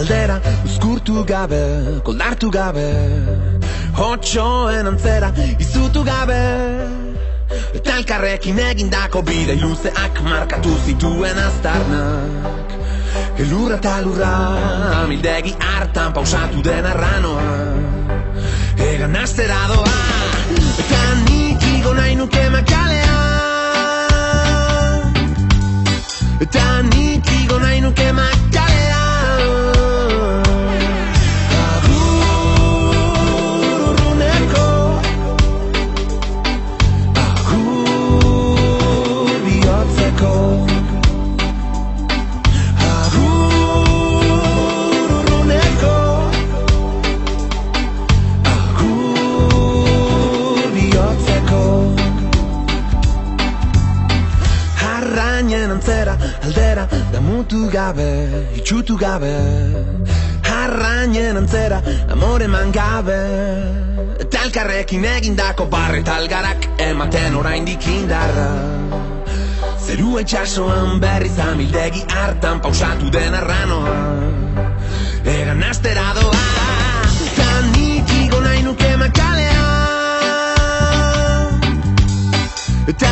aldera, uzkurtu gabe, koldartu gabe, hotxoen antzera, izutu gabe, eta elkarrekin egindako bidei luzeak markatu zituen aztarnak. Elurra eta lurra, amildegi hartan pausatu den arranoa, egan astera doa, eta nik igo nahi nuke makalea, eta nik igo nahi nuke makalea. Agur urruneko, agur bihotzeko, antzera, aldera, damutu gabe, itxutu gabe, harrainen antzera, amore man gabe, eta elkarrekin egindako barreta algarak ematen oraindik indarra. Zerua itxasoan berriz amildegi hartan pausatu den arranoa, egan astera doa, eta nik igo nahi nuke makalea, eta